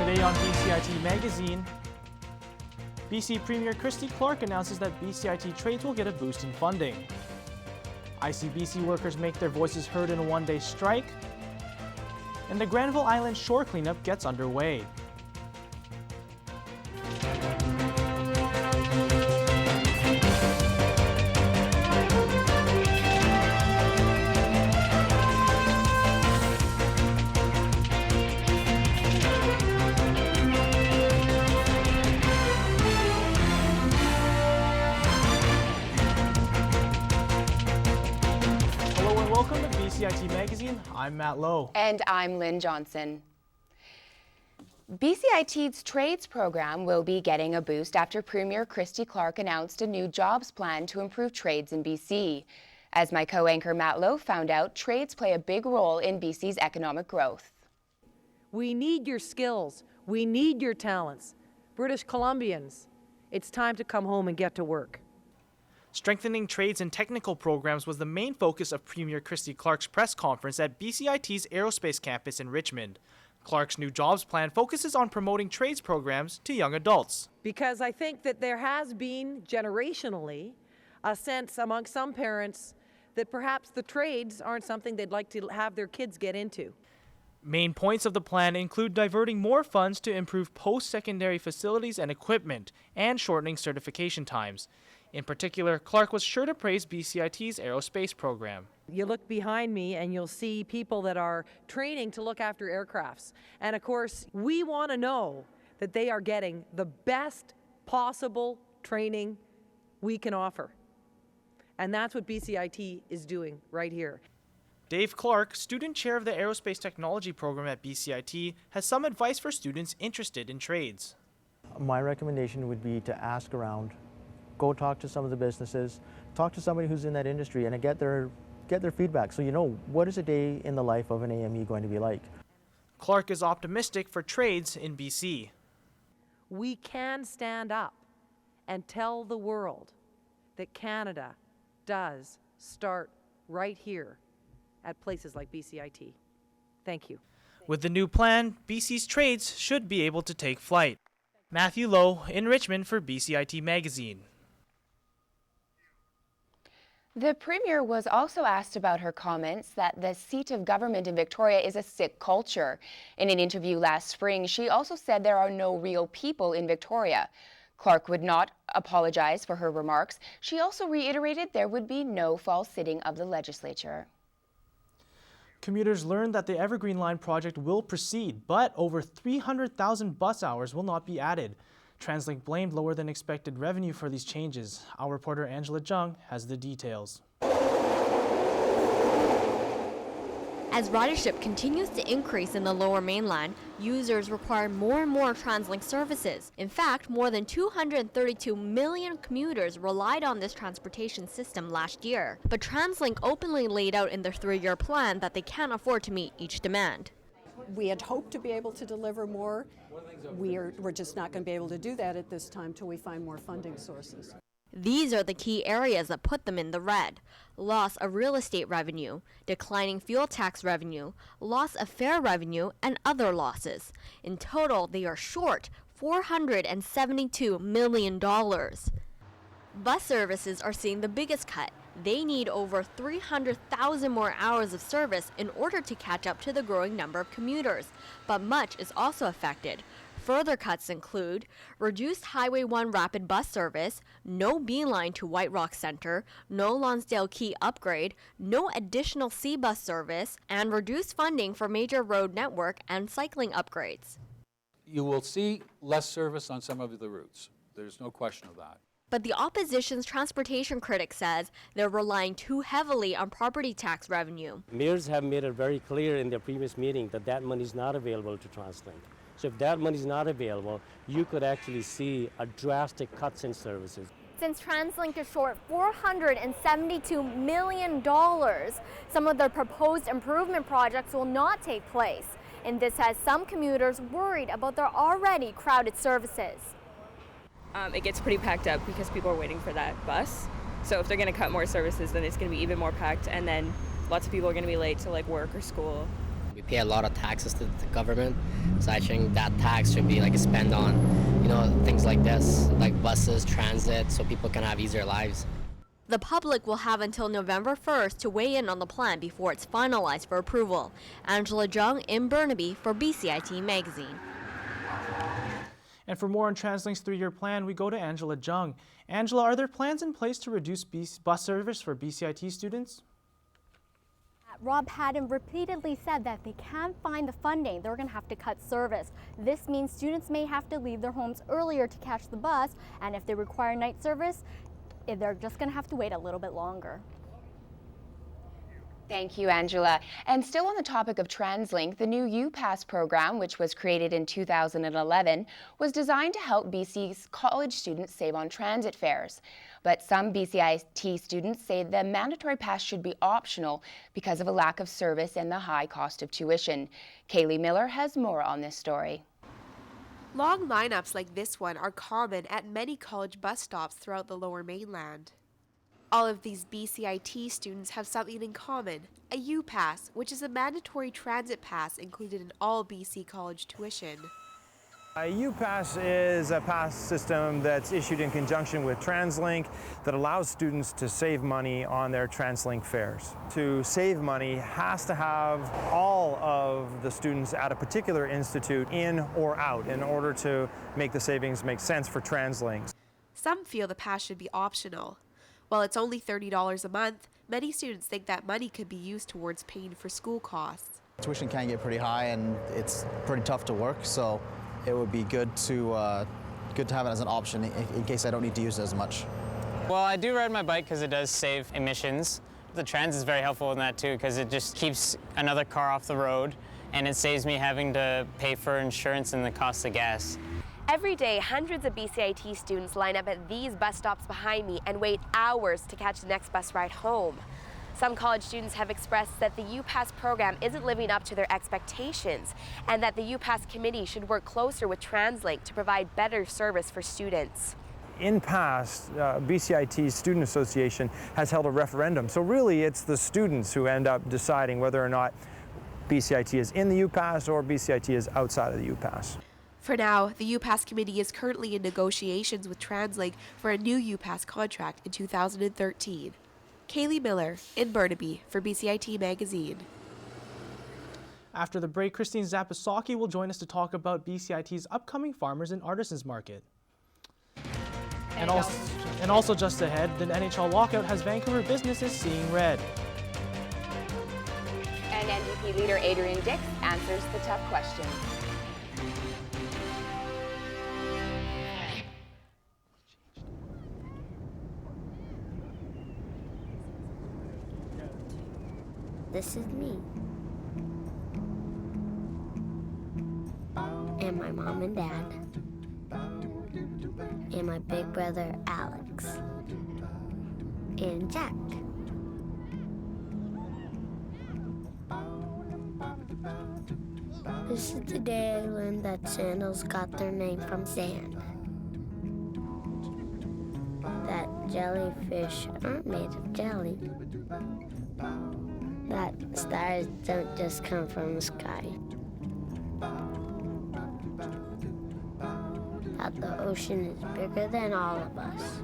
Today on BCIT Magazine, BC Premier Christy Clark announces that BCIT trades will get a boost in funding. ICBC workers make their voices heard in a one-day strike. And the Granville Island shore cleanup gets underway. Welcome to BCIT Magazine. I'm Matt Lowe. And I'm Lynn Johnson. BCIT's trades program will be getting a boost after Premier Christy Clark announced a new jobs plan to improve trades in BC. As my co-anchor Matt Lowe found out, trades play a big role in BC's economic growth. We need your skills. We need your talents. British Columbians, it's time to come home and get to work. Strengthening trades and technical programs was the main focus of Premier Christy Clark's press conference at BCIT's Aerospace campus in Richmond. Clark's new jobs plan focuses on promoting trades programs to young adults. Because I think that there has been, generationally, a sense among some parents that perhaps the trades aren't something they'd like to have their kids get into. Main points of the plan include diverting more funds to improve post-secondary facilities and equipment and shortening certification times. In particular, Clark was sure to praise BCIT's aerospace program. You look behind me and you'll see people that are training to look after aircrafts. And of course, we want to know that they are getting the best possible training we can offer. And that's what BCIT is doing right here. Dave Clark, student chair of the aerospace technology program at BCIT, has some advice for students interested in trades. My recommendation would be to ask around. Go talk to some of the businesses, talk to somebody who's in that industry and get their feedback so you know what is a day in the life of an AME going to be like. Clark is optimistic for trades in BC. We can stand up and tell the world that Canada does start right here at places like BCIT. Thank you. With the new plan, BC's trades should be able to take flight. Matthew Lowe in Richmond for BCIT Magazine. The Premier was also asked about her comments that the seat of government in Victoria is a sick culture. In an interview last spring, she also said there are no real people in Victoria. Clark would not apologize for her remarks. She also reiterated there would be no false sitting of the legislature. Commuters learned that the Evergreen Line project will proceed, but over 300,000 bus hours will not be added. TransLink blamed lower than expected revenue for these changes. Our reporter Angela Jung has the details. As ridership continues to increase in the Lower Mainland, users require more and more TransLink services. In fact, more than 232 million commuters relied on this transportation system last year. But TransLink openly laid out in their 3-year plan that they can't afford to meet each demand. We had hoped to be able to deliver more. We're just not going to be able to do that at this time till we find more funding sources. These are the key areas that put them in the red. Loss of real estate revenue, declining fuel tax revenue, loss of fare revenue, and other losses. In total, they are short $472 million. Bus services are seeing the biggest cut. They need over 300,000 more hours of service in order to catch up to the growing number of commuters. But much is also affected. Further cuts include reduced Highway 1 rapid bus service, no B-line to White Rock Centre, no Lonsdale Quay upgrade, no additional C-bus service, and reduced funding for major road network and cycling upgrades. You will see less service on some of the routes. There's no question of that. But the opposition's transportation critic says they're relying too heavily on property tax revenue. Mayors have made it very clear in their previous meeting that that money is not available to TransLink. So if that money is not available, you could actually see a drastic cuts in services. Since TransLink is short $472 million, some of their proposed improvement projects will not take place. And this has some commuters worried about their already crowded services. It gets pretty packed up because people are waiting for that bus. So if they're going to cut more services, then it's going to be even more packed, and then lots of people are going to be late to work or school. pay a lot of taxes to the government. So I think that tax should be like spent on, things like this, like buses, transit, so people can have easier lives. The public will have until November 1st to weigh in on the plan before it's finalized for approval. Angela Jung in Burnaby for BCIT Magazine. And for more on TransLink's 3-year plan, we go to Angela Jung. Angela, are there plans in place to reduce bus service for BCIT students? Rob Haddon repeatedly said that if they can't find the funding, they're going to have to cut service. This means students may have to leave their homes earlier to catch the bus, and if they require night service, they're just going to have to wait a little bit longer. Thank you, Angela. And still on the topic of TransLink, the new UPass program, which was created in 2011, was designed to help BC's college students save on transit fares. But some BCIT students say the mandatory pass should be optional because of a lack of service and the high cost of tuition. Kaylee Miller has more on this story. Long lineups like this one are common at many college bus stops throughout the Lower Mainland. All of these BCIT students have something in common, a U-Pass, which is a mandatory transit pass included in all BC college tuition. A U-Pass is a pass system that's issued in conjunction with TransLink that allows students to save money on their TransLink fares. To save money has to have all of the students at a particular institute in or out in order to make the savings make sense for TransLink. Some feel the pass should be optional. While it's only $30 a month, many students think that money could be used towards paying for school costs. Tuition can get pretty high and it's pretty tough to work, so it would be good to have it as an option in case I don't need to use it as much. Well, I do ride my bike because it does save emissions. The trans is very helpful in that too because it just keeps another car off the road and it saves me having to pay for insurance and the cost of gas. Every day, hundreds of BCIT students line up at these bus stops behind me and wait hours to catch the next bus ride home. Some college students have expressed that the UPass program isn't living up to their expectations and that the UPass committee should work closer with TransLink to provide better service for students. In past, BCIT Student Association has held a referendum, so really it's the students who end up deciding whether or not BCIT is in the UPass or BCIT is outside of the UPass. For now, the UPass committee is currently in negotiations with TransLink for a new UPass contract in 2013. Kaylee Miller in Burnaby for BCIT Magazine. After the break, Christine Zapasaki will join us to talk about BCIT's upcoming Farmers and Artisans Market. And also just ahead, the NHL lockout has Vancouver businesses seeing red. And NDP leader Adrian Dix answers the tough questions. This is me. And my mom and dad. And my big brother Alex. And Jack. This is the day I learned that sandals got their name from sand. That jellyfish aren't made of jelly. That stars don't just come from the sky. That the ocean is bigger than all of us.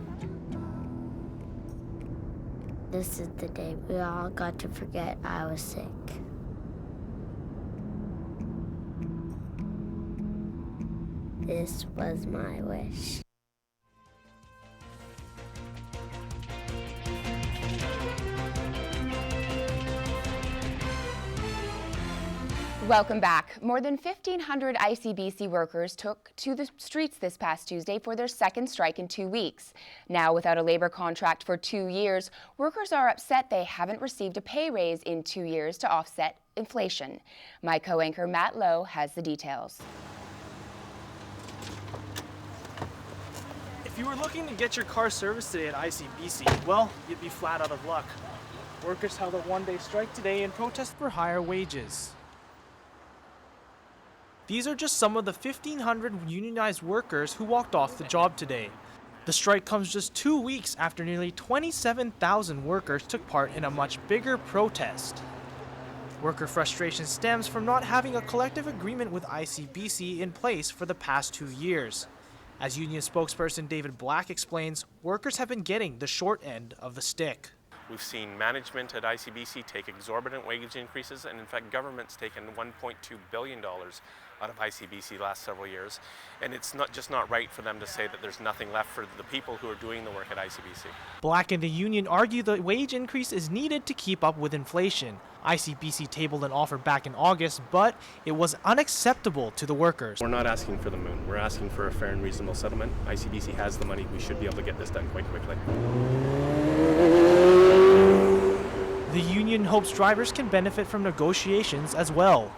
This is the day we all got to forget I was sick. This was my wish. Welcome back. More than 1,500 ICBC workers took to the streets this past Tuesday for their second strike in 2 weeks. Now, without a labor contract for 2 years, workers are upset they haven't received a pay raise in 2 years to offset inflation. My co-anchor Matt Lowe has the details. If you were looking to get your car serviced today at ICBC, well, you'd be flat out of luck. Workers held a one-day strike today in protest for higher wages. These are just some of the 1,500 unionized workers who walked off the job today. The strike comes just 2 weeks after nearly 27,000 workers took part in a much bigger protest. Worker frustration stems from not having a collective agreement with ICBC in place for the past 2 years. As union spokesperson David Black explains, workers have been getting the short end of the stick. We've seen management at ICBC take exorbitant wage increases, and in fact government's taken $1.2 billion out of ICBC last several years, and it's not right for them to say that there's nothing left for the people who are doing the work at ICBC. Black and the union argue the wage increase is needed to keep up with inflation. ICBC tabled an offer back in August, but it was unacceptable to the workers. We're not asking for the moon. We're asking for a fair and reasonable settlement. ICBC has the money. We should be able to get this done quite quickly. The union hopes drivers can benefit from negotiations as well.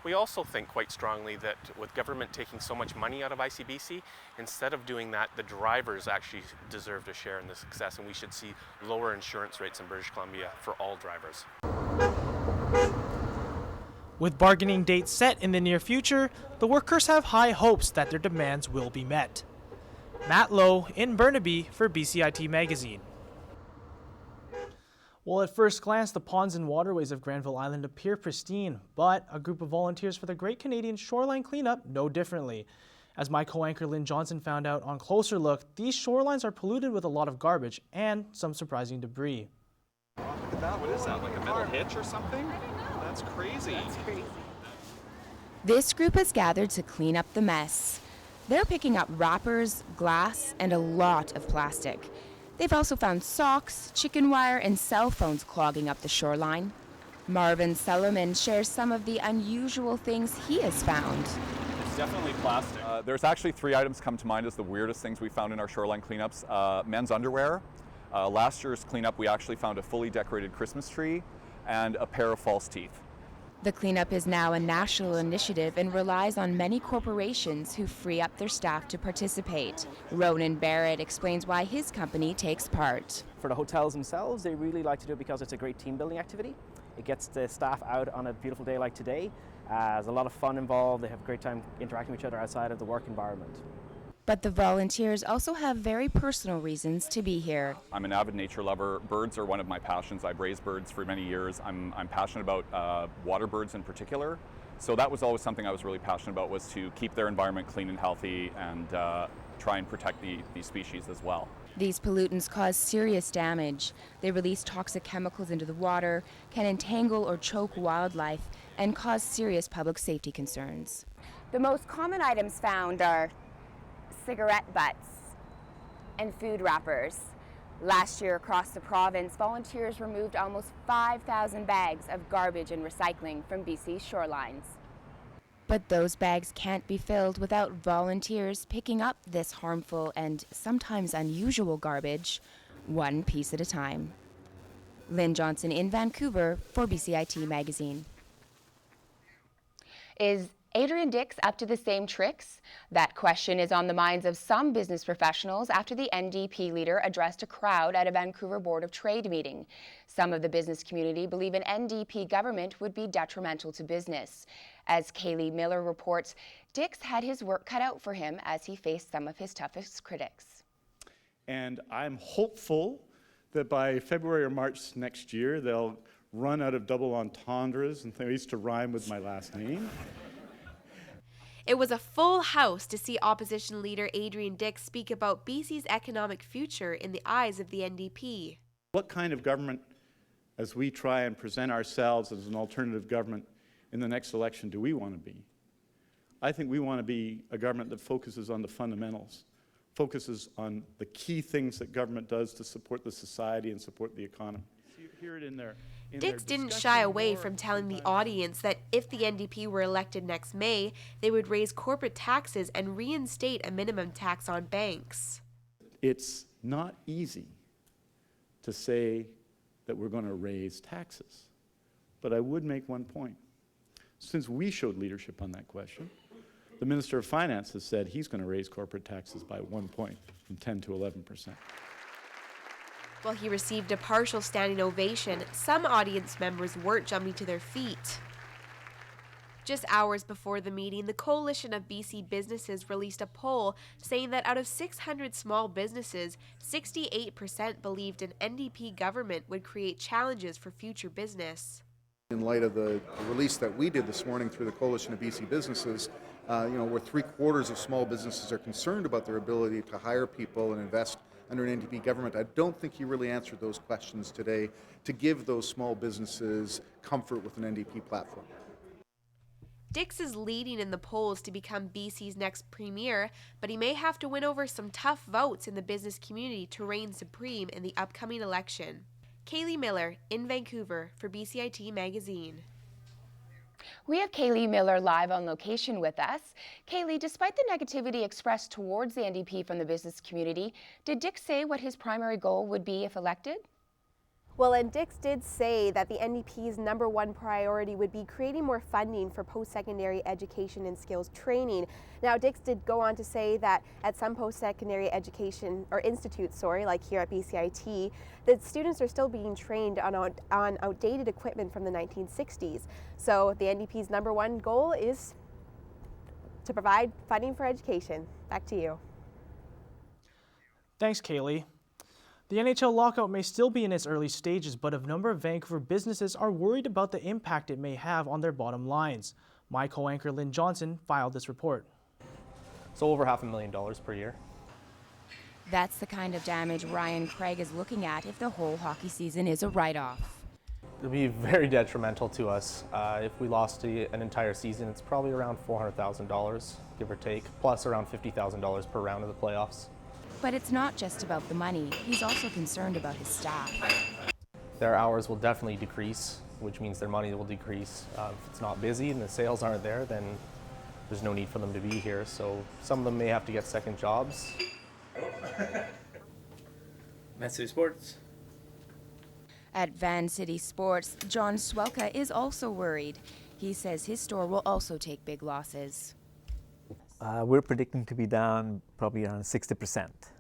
We also think quite strongly that with government taking so much money out of ICBC, instead of doing that, the drivers actually deserve to share in the success, and we should see lower insurance rates in British Columbia for all drivers. With bargaining dates set in the near future, the workers have high hopes that their demands will be met. Matt Lowe in Burnaby for BCIT Magazine. Well, at first glance, the ponds and waterways of Granville Island appear pristine, but a group of volunteers for the Great Canadian Shoreline Cleanup know differently. As my co-anchor Lynn Johnson found out on Closer Look, these shorelines are polluted with a lot of garbage and some surprising debris. Look at that. What is that, like a metal hitch or something? That's crazy. This group has gathered to clean up the mess. They're picking up wrappers, glass, and a lot of plastic. They've also found socks, chicken wire, and cell phones clogging up the shoreline. Marvin Sellerman shares some of the unusual things he has found. It's definitely plastic. There's actually 3 items come to mind as the weirdest things we found in our shoreline cleanups. Men's underwear. Last year's cleanup, we actually found a fully decorated Christmas tree and a pair of false teeth. The cleanup is now a national initiative and relies on many corporations who free up their staff to participate. Ronan Barrett explains why his company takes part. For the hotels themselves, they really like to do it because it's a great team building activity. It gets the staff out on a beautiful day like today. There's a lot of fun involved. They have a great time interacting with each other outside of the work environment. But the volunteers also have very personal reasons to be here. I'm an avid nature lover. Birds are one of my passions. I've raised birds for many years. I'm passionate about water birds in particular. So that was always something I was really passionate about, was to keep their environment clean and healthy and try and protect these species as well. These pollutants cause serious damage. They release toxic chemicals into the water, can entangle or choke wildlife, and cause serious public safety concerns. The most common items found are cigarette butts and food wrappers. Last year across the province, volunteers removed almost 5,000 bags of garbage and recycling from BC's shorelines. But those bags can't be filled without volunteers picking up this harmful and sometimes unusual garbage, one piece at a time. Lynn Johnson in Vancouver for BCIT Magazine. Is Adrian Dix up to the same tricks? That question is on the minds of some business professionals after the NDP leader addressed a crowd at a Vancouver Board of Trade meeting. Some of the business community believe an NDP government would be detrimental to business. As Kaylee Miller reports, Dix had his work cut out for him as he faced some of his toughest critics. And I'm hopeful that by February or March next year, they'll run out of double entendres and things to rhyme with my last name. It was a full house to see opposition leader Adrian Dix speak about BC's economic future in the eyes of the NDP. What kind of government, as we try and present ourselves as an alternative government in the next election, do we want to be? I think we want to be a government that focuses on the fundamentals, focuses on the key things that government does to support the society and support the economy. So you hear it in there. Dix didn't shy away from telling the audience that if the NDP were elected next May, they would raise corporate taxes and reinstate a minimum tax on banks. It's not easy to say that we're going to raise taxes, but I would make one point. Since we showed leadership on that question, the Minister of Finance has said he's going to raise corporate taxes by 1 point, from 10 to 11%. While he received a partial standing ovation, some audience members weren't jumping to their feet. Just hours before the meeting, the Coalition of BC Businesses released a poll saying that out of 600 small businesses, 68% believed an NDP government would create challenges for future business. In light of the release that we did this morning through the Coalition of BC Businesses, where 3/4 of small businesses are concerned about their ability to hire people and invest under an NDP government, I don't think you really answered those questions today to give those small businesses comfort with an NDP platform. Dix is leading in the polls to become BC's next premier, but he may have to win over some tough votes in the business community to reign supreme in the upcoming election. Kaylee Miller in Vancouver for BCIT Magazine. We have Kaylee Miller live on location with us. Kaylee, despite the negativity expressed towards the NDP from the business community, did Dix say what his primary goal would be if elected? Well, and Dix did say that the NDP's #1 priority would be creating more funding for post-secondary education and skills training. Now, Dix did go on to say that at some post-secondary education or institutes, like here at BCIT, that students are still being trained on outdated equipment from the 1960s. So the NDP's #1 goal is to provide funding for education. Back to you. Thanks, Kaylee. The NHL lockout may still be in its early stages, but a number of Vancouver businesses are worried about the impact it may have on their bottom lines. My co-anchor Lynn Johnson filed this report. So over $500,000 per year. That's the kind of damage Ryan Craig is looking at if the whole hockey season is a write-off. It'll be very detrimental to us. If we lost an entire season, it's probably around $400,000, give or take, plus around $50,000 per round of the playoffs. But it's not just about the money. He's also concerned about his staff. Their hours will definitely decrease, which means their money will decrease. If it's not busy and the sales aren't there, then there's no need for them to be here. So some of them may have to get second jobs. Van City Sports. At Van City Sports, John Swelka is also worried. He says his store will also take big losses. We're predicting to be down probably around 60%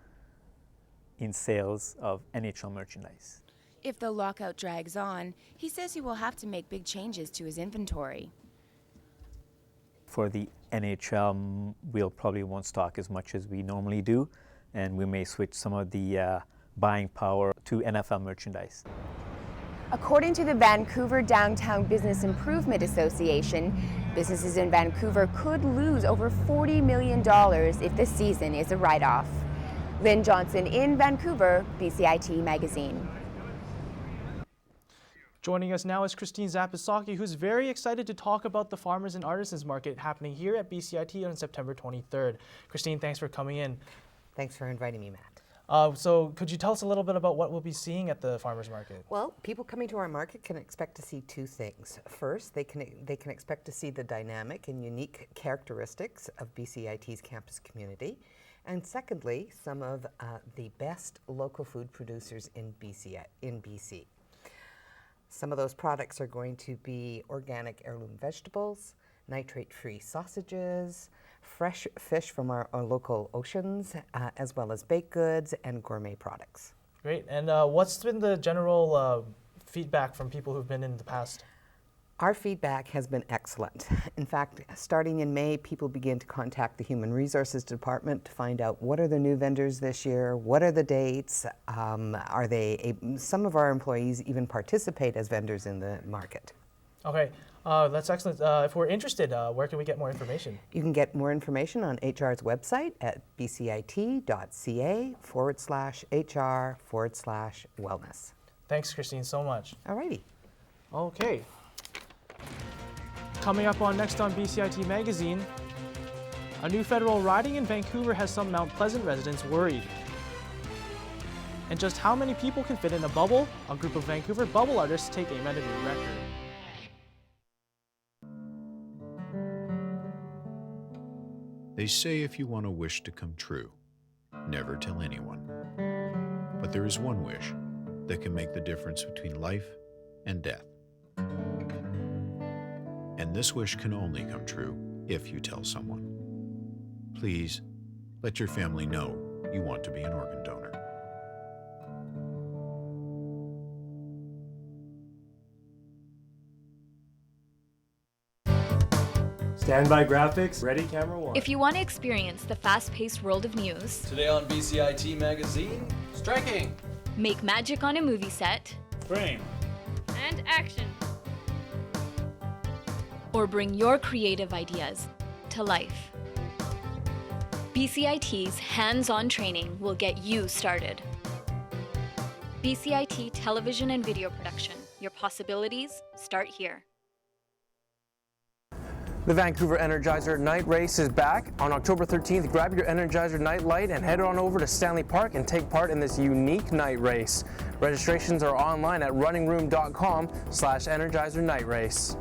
in sales of NHL merchandise. If the lockout drags on, he says he will have to make big changes to his inventory. For the NHL, we'll probably won't stock as much as we normally do, and we may switch some of the buying power to NFL merchandise. According to the Vancouver Downtown Business Improvement Association, businesses in Vancouver could lose over $40 million if the season is a write-off. Lynn Johnson in Vancouver, BCIT Magazine. Joining us now is Christine Zapisaki, who's very excited to talk about the Farmers and Artisans Market happening here at BCIT on September 23rd. Christine, thanks for coming in. Thanks for inviting me, Matt. So could you tell us a little bit about what we'll be seeing at the farmers market? Well, people coming to our market can expect to see two things. First, they can expect to see the dynamic and unique characteristics of BCIT's campus community. And secondly, some of the best local food producers in BC. Some of those products are going to be organic heirloom vegetables, nitrate-free sausages, fresh fish from our local oceans, as well as baked goods and gourmet products. Great. And what's been the general feedback from people who've been in the past? Our feedback has been excellent. In fact, starting in May, people begin to contact the Human Resources Department to find out what are the new vendors this year, what are the dates, some of our employees even participate as vendors in the market. Okay. That's excellent. If we're interested, where can we get more information? You can get more information on HR's website at bcit.ca/HR/wellness. Thanks, Christine, so much. All righty. Okay. Coming up next on BCIT Magazine, a new federal riding in Vancouver has some Mount Pleasant residents worried. And just how many people can fit in a bubble? A group of Vancouver bubble artists take aim at a new record. They say if you want a wish to come true, never tell anyone. But there is one wish that can make the difference between life and death. And this wish can only come true if you tell someone. Please, let your family know you want to be an organ donor. Standby graphics, ready, camera one. If you want to experience the fast-paced world of news, today on BCIT Magazine, striking. Make magic on a movie set. Frame. And action. or bring your creative ideas to life. BCIT's hands-on training will get you started. BCIT Television and Video Production. Your possibilities start here. The Vancouver Energizer Night Race is back. On October 13th, grab your Energizer Night Light and head on over to Stanley Park and take part in this unique night race. Registrations are online at runningroom.com/Energizer Night Race.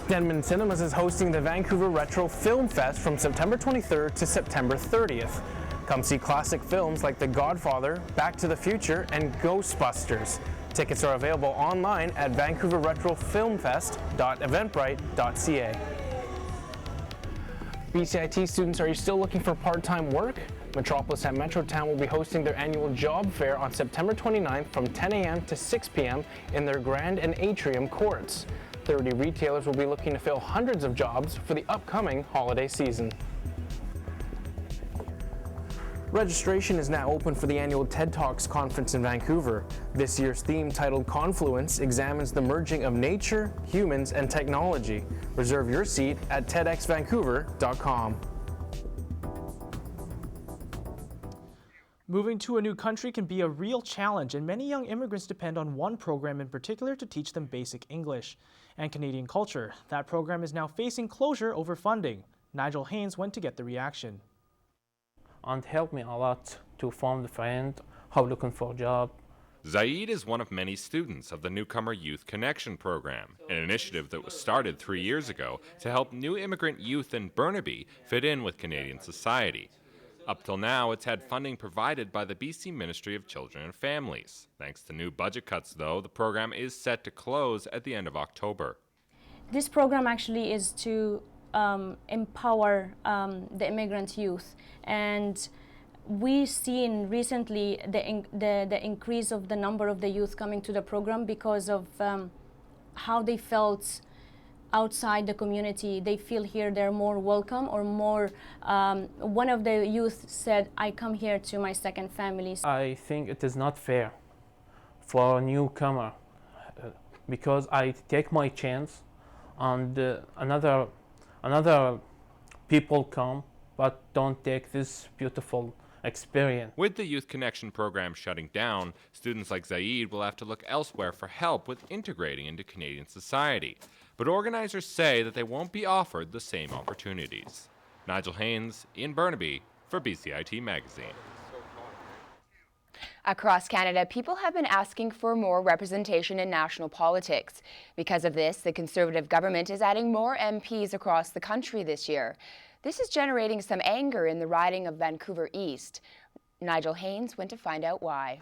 Denman Cinemas is hosting the Vancouver Retro Film Fest from September 23rd to September 30th. Come see classic films like The Godfather, Back to the Future, and Ghostbusters. Tickets are available online at vancouverretrofilmfest.eventbrite.ca. BCIT students, are you still looking for part-time work? Metropolis at Metrotown will be hosting their annual job fair on September 29th from 10 a.m. to 6 p.m. in their Grand and Atrium courts. 30 retailers will be looking to fill hundreds of jobs for the upcoming holiday season. Registration is now open for the annual TED Talks conference in Vancouver. This year's theme, titled Confluence, examines the merging of nature, humans, and technology. Reserve your seat at tedxvancouver.com. Moving to a new country can be a real challenge, and many young immigrants depend on one program in particular to teach them basic English and Canadian culture. That program is now facing closure over funding. Nigel Haynes went to get the reaction. And helped me a lot to form the friend, how looking for a job. Zaid is one of many students of the Newcomer Youth Connection program, an initiative that was started 3 years ago to help new immigrant youth in Burnaby fit in with Canadian society. Up till now, it's had funding provided by the BC Ministry of Children and Families. Thanks to new budget cuts, though, the program is set to close at the end of October. This program actually is to empower the immigrant youth, and we've seen recently the increase of the number of the youth coming to the program because of how they felt outside the community. They feel here they're more welcome or more, one of the youth said, I come here to my second family. I think it is not fair for a newcomer because I take my chance and another people come but don't take this beautiful experience. With the Youth Connection program shutting down, students like Zaid will have to look elsewhere for help with integrating into Canadian society. But organizers say that they won't be offered the same opportunities. Nigel Haynes in Burnaby for BCIT Magazine. Across Canada, people have been asking for more representation in national politics. Because of this, the Conservative government is adding more MPs across the country this year. This is generating some anger in the riding of Vancouver East. Nigel Haynes went to find out why.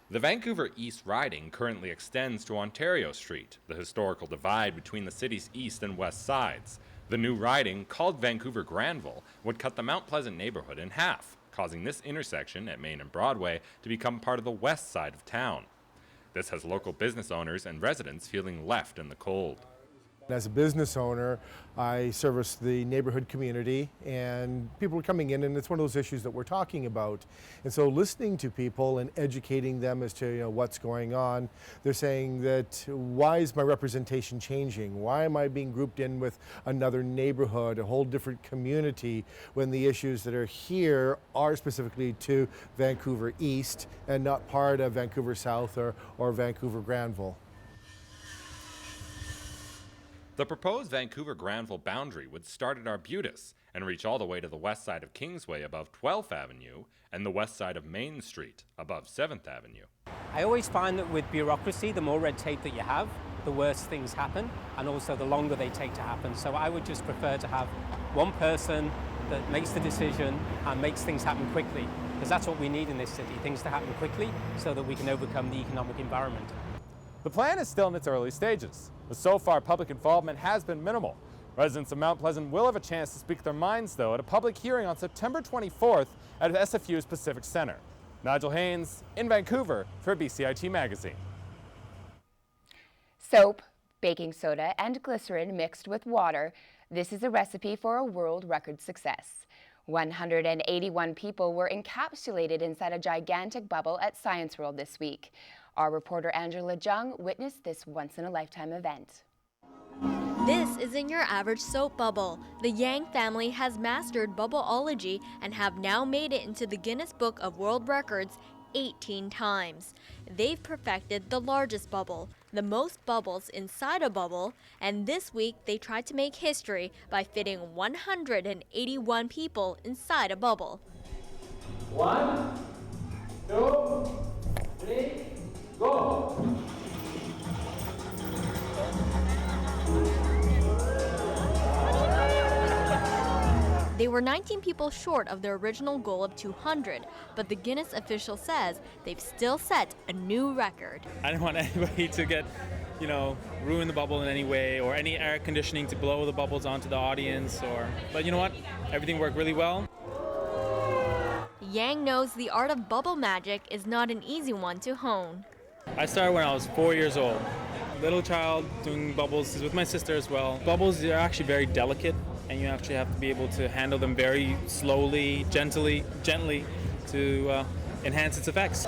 The Vancouver East riding currently extends to Ontario Street, the historical divide between the city's east and west sides. The new riding, called Vancouver Granville, would cut the Mount Pleasant neighborhood in half, causing this intersection at Main and Broadway to become part of the west side of town. This has local business owners and residents feeling left in the cold. As a business owner, I service the neighborhood community, and people are coming in, and it's one of those issues that we're talking about. And so listening to people and educating them as to what's going on, they're saying that, why is my representation changing? Why am I being grouped in with another neighborhood, a whole different community, when the issues that are here are specifically to Vancouver East and not part of Vancouver South or Vancouver Granville? The proposed Vancouver Granville boundary would start at Arbutus and reach all the way to the west side of Kingsway above 12th Avenue and the west side of Main Street above 7th Avenue. I always find that with bureaucracy, the more red tape that you have, the worse things happen, and also the longer they take to happen. So I would just prefer to have one person that makes the decision and makes things happen quickly, because that's what we need in this city, things to happen quickly so that we can overcome the economic environment. The plan is still in its early stages, but so far public involvement has been minimal. Residents of Mount Pleasant will have a chance to speak their minds, though, at a public hearing on September 24th at SFU's Pacific Center. Nigel Haynes in Vancouver for BCIT Magazine. Soap, baking soda, and glycerin mixed with water. This is a recipe for a world record success. 181 people were encapsulated inside a gigantic bubble at Science World this week. Our reporter Angela Jung witnessed this once-in-a-lifetime event. This isn't your average soap bubble. The Yang family has mastered bubbleology and have now made it into the Guinness Book of World Records 18 times. They've perfected the largest bubble, the most bubbles inside a bubble, and this week they tried to make history by fitting 181 people inside a bubble. 1, 2, 3, go! They were 19 people short of their original goal of 200, but the Guinness official says they've still set a new record. I didn't want anybody to get, ruin the bubble in any way, or any air conditioning to blow the bubbles onto the audience, but you know what? Everything worked really well. Yang knows the art of bubble magic is not an easy one to hone. I started when I was 4 years old. Little child doing bubbles with my sister as well. Bubbles are actually very delicate, and you actually have to be able to handle them very slowly, gently to enhance its effects.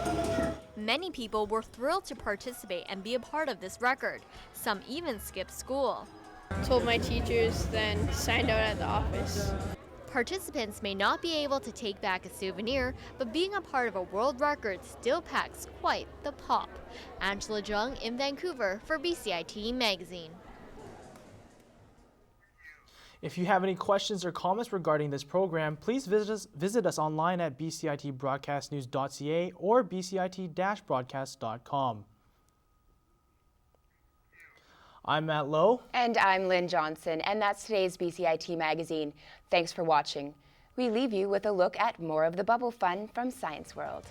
Many people were thrilled to participate and be a part of this record. Some even skipped school. Told my teachers, then signed out at the office. Participants may not be able to take back a souvenir, but being a part of a world record still packs quite the pop. Angela Jung in Vancouver for BCIT Magazine. If you have any questions or comments regarding this program, please visit us online at bcitbroadcastnews.ca or bcit-broadcast.com. I'm Matt Lowe. And I'm Lynn Johnson, and that's today's BCIT Magazine. Thanks for watching. We leave you with a look at more of the bubble fun from Science World.